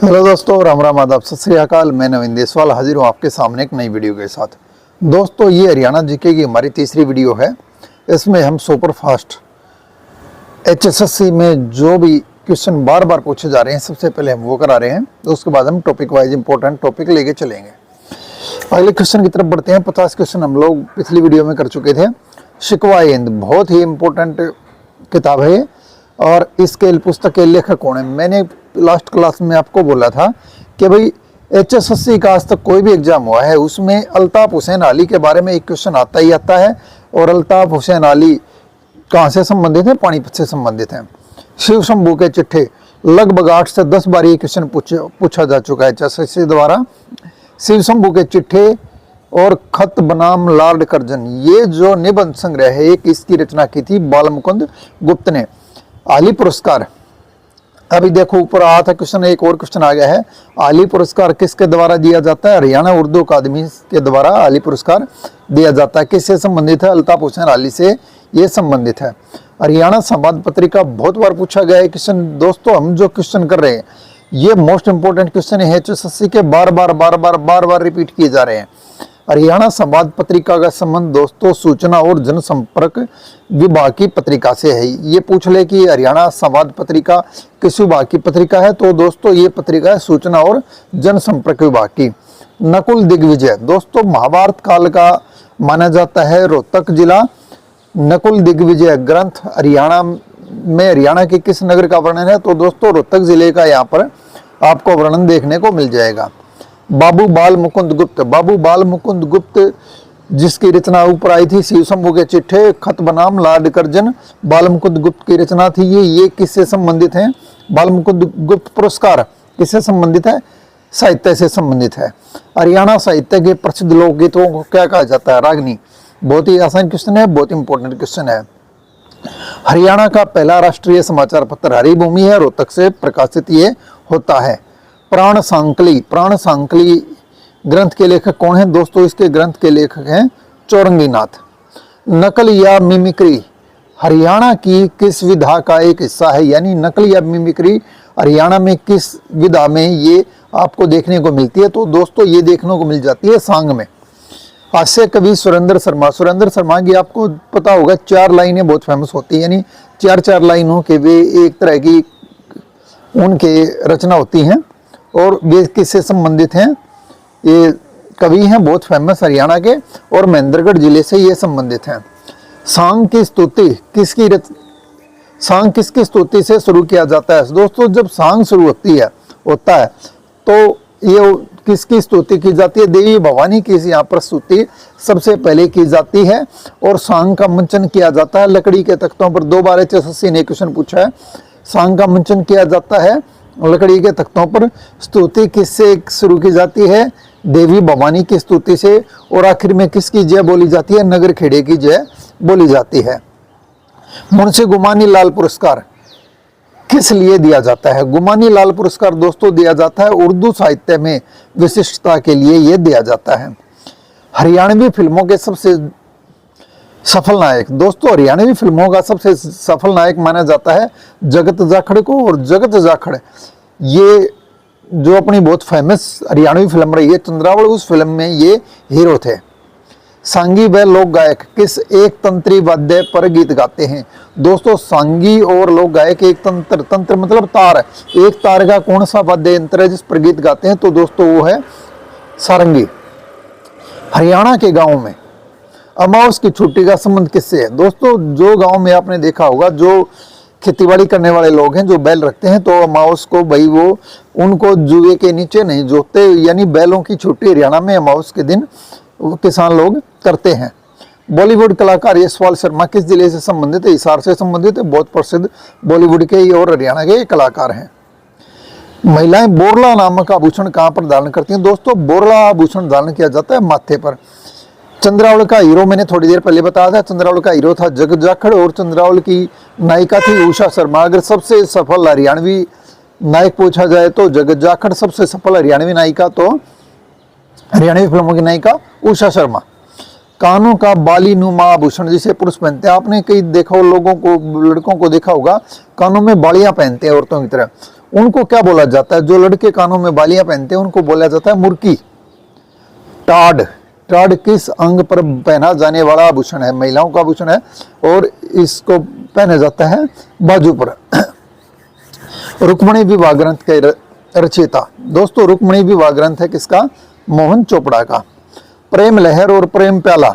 Hello दोस्तों, राम राम, आदाब, सत श्री अकाल। मैं नवीन देसवाल हाजिर हूँ आपके सामने एक नई वीडियो के साथ। दोस्तों, ये हरियाणा जीके की हमारी तीसरी वीडियो है। इसमें हम सुपर फास्ट HSSC में जो भी क्वेश्चन बार बार पूछे जा रहे हैं, सबसे पहले हम वो करा रहे हैं। तो उसके बाद हम टॉपिक वाइज इंपॉर्टेंट टॉपिक लेके चलेंगे। अगले क्वेश्चन की तरफ बढ़ते हैं। 50 क्वेश्चन हम लोग पिछली वीडियो में कर चुके थे। शिकवा हिंद बहुत ही इंपॉर्टेंट किताब है और इसके पुस्तक के लेखक कौन है। मैंने लास्ट क्लास में आपको बोला था कि भाई HSSC का आज तक कोई भी एग्जाम हुआ है उसमें अल्ताफ हुसैन अली के बारे में एक क्वेश्चन आता ही आता है। और अल्ताफ हुसैन अली कहाँ से संबंधित है? पानीपत से संबंधित है। शिव शंभू के चिट्ठे लगभग 8 से 10 बार ये क्वेश्चन पूछा जा चुका है HSSC द्वारा। शिव शंभू के चिट्ठे और खत बनाम लॉर्ड कर्जन, ये जो निबंध संग्रह है, एक इसकी रचना की थी बालमुकुंद गुप्त ने। आली पुरस्कार, अभी देखो ऊपर आया था क्वेश्चन, एक और क्वेश्चन आ गया है। आली पुरस्कार किसके द्वारा दिया जाता है? हरियाणा उर्दू अकादमी के द्वारा आली पुरस्कार दिया जाता है। किससे संबंधित है? अल्ताफ हुसैन अली से ये संबंधित है। हरियाणा संवाद पत्रिका बहुत बार पूछा गया है क्वेश्चन। दोस्तों, हम जो क्वेश्चन कर रहे हैं ये मोस्ट इंपोर्टेंट क्वेश्चन है HSSC के, बार बार रिपीट किए जा रहे हैं। हरियाणा संवाद पत्रिका का संबंध दोस्तों सूचना और जनसंपर्क विभाग की पत्रिका से है। ये पूछ ले कि हरियाणा संवाद पत्रिका किस विभाग की पत्रिका है, तो दोस्तों ये पत्रिका है सूचना और जनसंपर्क विभाग की। नकुल दिग्विजय, दोस्तों महाभारत काल का माना जाता है रोहतक जिला। नकुल दिग्विजय ग्रंथ हरियाणा में हरियाणा के किस नगर का वर्णन है? तो दोस्तों रोहतक जिले का यहाँ पर आपको वर्णन देखने को मिल जाएगा। बाबू बाल मुकुंद गुप्त, बाबू बाल मुकुंद गुप्त जिसकी रचना ऊपर आई थी शिव शंभू के चिट्ठे खत बनाम लॉर्ड कर्जन, बाल मुकुंद गुप्त की रचना थी ये किससे संबंधित है? बाल मुकुंद गुप्त पुरस्कार किससे संबंधित है? साहित्य से संबंधित है। हरियाणा साहित्य के प्रसिद्ध लोकगीतों को क्या कहा जाता है? रागनी। बहुत ही आसान क्वेश्चन है, बहुत इंपॉर्टेंट क्वेश्चन है। हरियाणा का पहला राष्ट्रीय समाचार पत्र हरिभूमि है, रोहतक से प्रकाशित ये होता है। प्राण सांकली, प्राण सांकली ग्रंथ के लेखक कौन है? दोस्तों इसके ग्रंथ के लेखक हैं चौरंगीनाथ। नकल या मिमिक्री हरियाणा की किस विधा का एक हिस्सा है? यानी नकल या मिमिक्री हरियाणा में किस विधा में ये आपको देखने को मिलती है? तो दोस्तों ये देखने को मिल जाती है सांग में। हास्य कवि सुरेंद्र शर्मा, सुरेंद्र शर्मा की आपको पता होगा 4 लाइनें बहुत फेमस होती है, यानी 4 लाइनों के वे एक तरह की उनके रचना होती हैं और वे किससे संबंधित हैं? ये कवि हैं बहुत फेमस हरियाणा के और महेंद्रगढ़ जिले से ये संबंधित हैं। सांग की स्तुति सांग किसकी स्तुति से शुरू किया जाता है? दोस्तों जब सांग शुरू होता है तो ये किसकी स्तुति की जाती है? देवी भवानी की यहाँ पर स्तुति सबसे पहले की जाती है और सांग का मंचन किया जाता है लकड़ी के तख्तों पर। 2 बार HSSC ने क्वेश्चन पूछा है। सांग का मंचन किया जाता है लकड़ी के तख्तों पर। स्तुति किससे शुरू की जाती है? देवी भवानी की स्तुति से। और आखिर में किसकी जय बोली जाती है? नगर खेड़े की जय बोली जाती है। मुंशी गुमानी लाल पुरस्कार किस लिए दिया जाता है? गुमानी लाल पुरस्कार दोस्तों दिया जाता है उर्दू साहित्य में विशिष्टता के लिए ये दिया जाता है। हरियाणवी फिल्मों के सबसे सफल नायक, दोस्तों हरियाणवी फिल्मों का सबसे सफल नायक माना जाता है जगत जाखड़ को। और जगत जाखड़ ये जो अपनी बहुत फेमस हरियाणवी फिल्म रही है चंद्रावल, उस फिल्म में ये हीरो थे। सांगी व लोक गायक किस एक तंत्री वाद्य पर गीत गाते हैं? दोस्तों सांगी और लोक गायक एक तंत्र मतलब तार, एक तार का कौन सा वाद्य यंत्र है जिस पर गीत गाते हैं? तो दोस्तों वो है सारंगी। हरियाणा के गाँव में अमावस की छुट्टी का संबंध किससे है? दोस्तों जो गांव में आपने देखा होगा जो खेतीबाड़ी करने वाले लोग हैं जो बैल रखते हैं, तो अमावस को भाई वो उनको जुए के नीचे नहीं जोतते, यानी बैलों की छुट्टी हरियाणा में अमावस के दिन किसान लोग करते हैं। बॉलीवुड कलाकार यशपाल शर्मा किस जिले से संबंधित है? हिसार से संबंधित है। बहुत प्रसिद्ध बॉलीवुड के और हरियाणा के कलाकार हैं। महिलाएं बोरला नामक आभूषण कहाँ पर धारण करती हैं? दोस्तों बोरला आभूषण धारण किया जाता है माथे पर। चंद्रावल का हीरो मैंने थोड़ी देर पहले बताया था, चंद्रावल का हीरो था जगत जाखड़ और चंद्रावल की नायिका थी उषा शर्मा। अगर सबसे सफल हरियाणवी नायक पूछा जाए तो जगत जाखड़, सबसे सफल हरियाणवी नायिका तो हरियाणवी फिल्मों की नायिका उषा शर्मा। कानों का बाली नुमा आभूषण जिसे पुरुष पहनते हैं, आपने कई देखा लोगों को, लड़कों को देखा होगा कानों में बालियां पहनते हैं औरतों की तरह, उनको क्या बोला जाता है? जो लड़के कानों में बालियां पहनते हैं उनको बोला जाता है मुर्की। टाड, टाड किस अंग पर पहना जाने वाला आभूषण है? महिलाओं का आभूषण है और इसको पहना जाता है बाजू पर। रुक्मणी विवाह ग्रंथ के रचयिता, दोस्तों रुक्मणी विवाह ग्रंथ है किसका? मोहन चोपड़ा का। प्रेम लहर और प्रेम प्याला,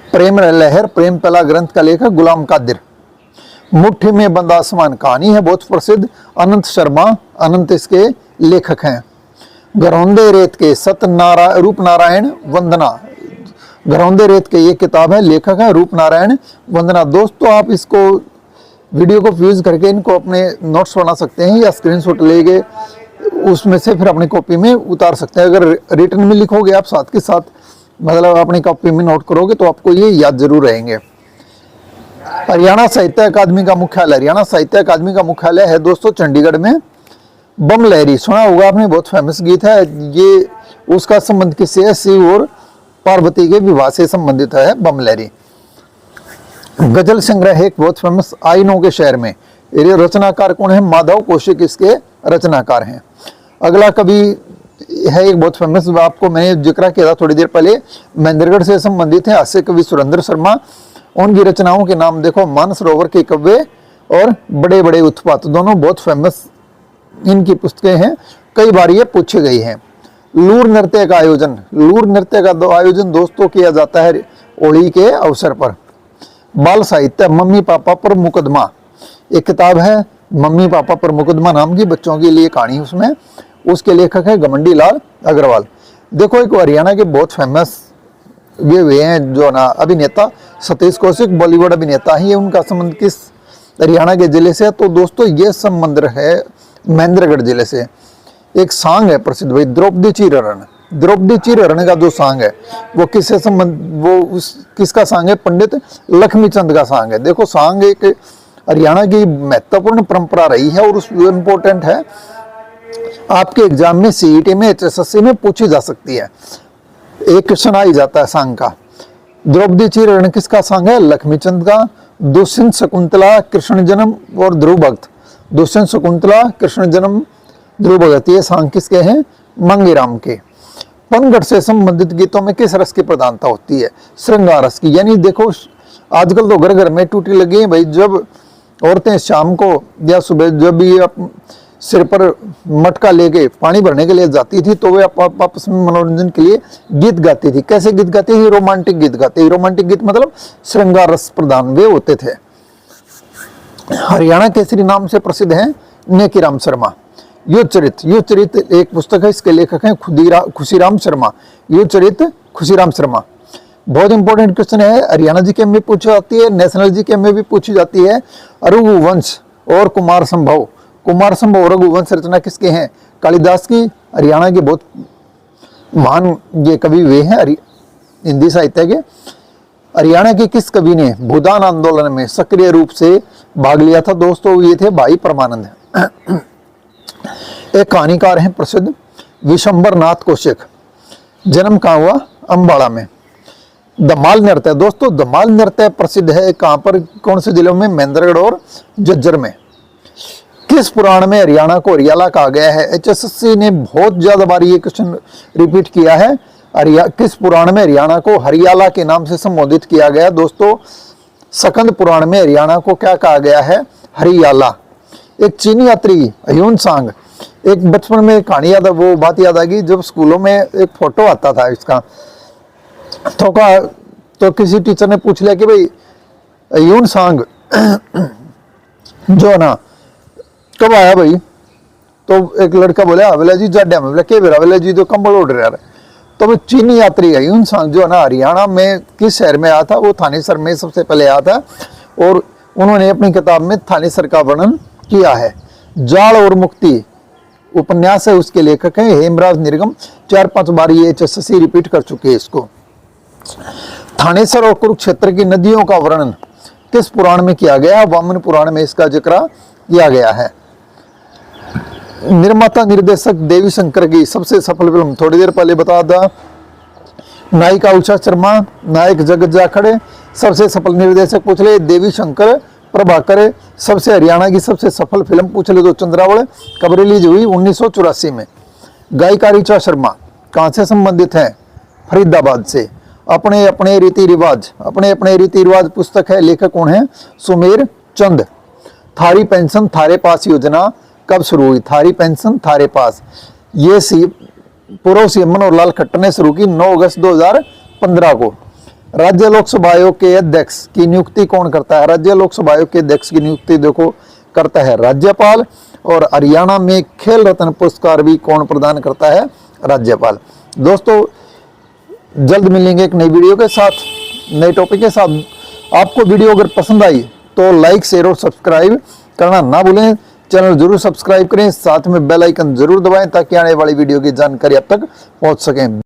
प्रेम लहर प्रेम प्याला ग्रंथ का लेखक गुलाम कादिर। मुट्ठी में बंद आसमान कहानी है बहुत प्रसिद्ध, अनंत शर्मा, अनंत इसके लेखक हैं। घरौंदे रेत के रूप नारायण वंदना, घरौंदे रेत के ये किताब है, लेखक है रूप नारायण वंदना। दोस्तों आप इसको वीडियो को फ्यूज करके इनको अपने नोट्स बना सकते हैं या स्क्रीनशॉट लेके उसमें से फिर अपनी कॉपी में उतार सकते हैं। अगर रिटर्न में लिखोगे आप साथ के साथ, मतलब अपनी कॉपी में नोट करोगे तो आपको ये याद जरूर रहेंगे। हरियाणा साहित्य अकादमी का मुख्यालय, हरियाणा साहित्य अकादमी का मुख्यालय है दोस्तों चंडीगढ़ में। बम लहरी सुना होगा आपने, बहुत फेमस गीत है ये। उसका संबंध किससे है? शिव और पार्वती के विवाह से संबंधित है बम लहरी। गजल संग्रह एक बहुत फेमस, आईनों के शहर में। ये रचनाकार कौन है? माधव कौशिक इसके रचनाकार हैं। अगला कवि है एक बहुत फेमस, आपको मैंने जिक्र किया था थोड़ी देर पहले, महेंद्रगढ़ से संबंधित है, हास्य कवि सुरेंद्र शर्मा। उनकी रचनाओं के नाम देखो, मानसरोवर के कव्वे और बड़े बड़े उत्पात, दोनों बहुत फेमस इनकी पुस्तकें हैं, कई बार ये पूछी गई हैं। लूर नृत्य का आयोजन, लूर नृत्य का आयोजन दोस्तों किया जाता है होली के अवसर पर। बाल साहित्य, मम्मी पापा पर मुकदमा, एक किताब है मम्मी पापा पर मुकदमा नाम की, बच्चों के लिए कहानी उसमें, उसके लेखक है घमंडी लाल अग्रवाल। देखो एक हरियाणा के बहुत फेमस ये हुए हैं जो ना अभिनेता सतीश कौशिक, बॉलीवुड अभिनेता ही है, उनका संबंध किस हरियाणा के जिले से है? तो दोस्तों ये संबंध है महेंद्रगढ़ जिले से। एक सांग है प्रसिद्ध भाई, द्रौपदी चीरहरण, द्रौपदी चीरहरण का जो सांग है वो किससे संबंध, वो उस किसका सांग है? पंडित लक्ष्मीचंद का सांग है। देखो सांग एक हरियाणा की महत्वपूर्ण परंपरा रही है और उस इम्पोर्टेंट है, आपके एग्जाम में सीईटी में एचएसएससी में पूछी जा सकती है। एक क्वेश्चन आ ही जाता है सांग का। द्रौपदी चीरहरण किसका सांग है? लक्ष्मीचंद का। दुष्यंत शकुंतला कृष्ण जन्म और ध्रुव भक्त, दुष्यंत शकुंतला कृष्ण जन्म ध्रुव भक्त, ये सांग किसके हैं? मांगेराम के। पनघट से संबंधित गीतों में किस रस की प्रधानता होती है? श्रृंगार रस की। यानी देखो आजकल तो घर घर में टूटी लगी है भाई, जब औरतें शाम को या सुबह जब भी सिर पर मटका लेके पानी भरने के लिए जाती थी तो वे आपस में मनोरंजन के लिए गीत गाती थी। कैसे गीत गाती थी? रोमांटिक गीत गाती थी। रोमांटिक गीत मतलब श्रृंगार रस प्रधान वे होते थे। हरियाणा केसरी नाम से प्रसिद्ध हैं नेकीराम शर्मा। युद्ध चरित, युद्ध चरित एक पुस्तक है, इसके लेखक हैं खुशीराम शर्मा। युद्ध चरित खुशीराम शर्मा। बहुत इंपॉर्टेंट क्वेश्चन है, हरियाणा जीके में पूछी जाती है, नेशनल जीके में भी पूछी जाती है। रघुवंश और कुमार संभव, कुमार संभव रघुवंश रचना किसके हैं? कालिदास की। हरियाणा के बहुत महान ये कवि वे हैं हिंदी साहित्य के। हरियाणा के किस कवि ने भूदान आंदोलन में सक्रिय रूप से भाग लिया था? दोस्तों ये थे भाई परमानंद। एक कहानीकार हैं प्रसिद्ध विशंबर नाथ कौशिक। जन्म कहाँ हुआ? अंबाला में। धमाल नृत्य, दोस्तों धमाल नृत्य प्रसिद्ध है कहाँ पर, कौन से जिलों में? महेंद्रगढ़ और झज्जर में। किस पुराण में हरियाणा को हरियाला कहा गया है? एचएसएससी ने बहुत ज्यादा बार ये क्वेश्चन रिपीट किया है। किस पुराण में हरियाणा को हरियाला के नाम से संबोधित किया गया? दोस्तों सकंद पुराण में हरियाणा को क्या कहा गया है? हरियाला। एक चीनी यात्री ह्यून सांग, एक बचपन में कहानी याद, वो बात याद आ गई, जब स्कूलों में एक फोटो आता था इसका तो किसी टीचर ने पूछ लिया कि भाई ह्यून सांग जो है ना कब आया भाई? तो एक लड़का बोला अवेला जी जाड्या में। बोला के बेरा? अवेला जी तो कंबल उड़ रहा है। तो वो चीनी यात्री है ह्यून सांग जो है ना हरियाणा में किस शहर में आया था? वो थानेसर में सबसे पहले आया था और उन्होंने अपनी किताब में थानेसर का वर्णन किया है। जाल और मुक्ति उपन्यास है, उसके लेखक हैं हेमराज निर्गम। 4-5 बार ये एचएसएससी रिपीट कर चुके हैं इसको। थानेसर और कुरुक्षेत्र की नदियों का वर्णन किस पुराण में किया गया? वामन पुराण में इसका जिक्र किया गया है। निर्माता निर्देशक देवी शंकर की सबसे सफल फिल्म, थोड़ी देर पहले बता था, नायिका उषा शर्मा, नायक जगत जाखड़, सबसे सफल निर्देशक पूछ ले देवी शंकर प्रभाकर सबसे हरियाणा की सबसे सफल फिल्म पूछ ले तो चंद्रावल कब रिलीज हुई 1984 में। गायिका ऋचा शर्मा कहाँ से संबंधित है? फरीदाबाद से। अपने अपने रीति रिवाज पुस्तक है, लेखक कौन है? सुमेर चंद। थारी पेंशन थारे पास योजना कब शुरू हुई? थारी पेंशन थारे पास ये पूर्व सीएम मनोहर लाल खट्टर ने शुरू की 9 अगस्त 2015 को। राज्य लोकसभा आयोग के अध्यक्ष की नियुक्ति कौन करता है? राज्य लोकसभा आयोग के अध्यक्ष की नियुक्ति देखो करता है राज्यपाल। और हरियाणा में खेल रत्न पुरस्कार भी कौन प्रदान करता है? राज्यपाल। दोस्तों जल्द मिलेंगे एक नई वीडियो के साथ, नए टॉपिक के साथ। आपको वीडियो अगर पसंद आई तो लाइक शेयर और सब्सक्राइब करना ना भूलें। चैनल जरूर सब्सक्राइब करें, साथ में बेल आइकन जरूर दबाएं ताकि आने वाली वीडियो की जानकारी आप तक पहुंच सकें।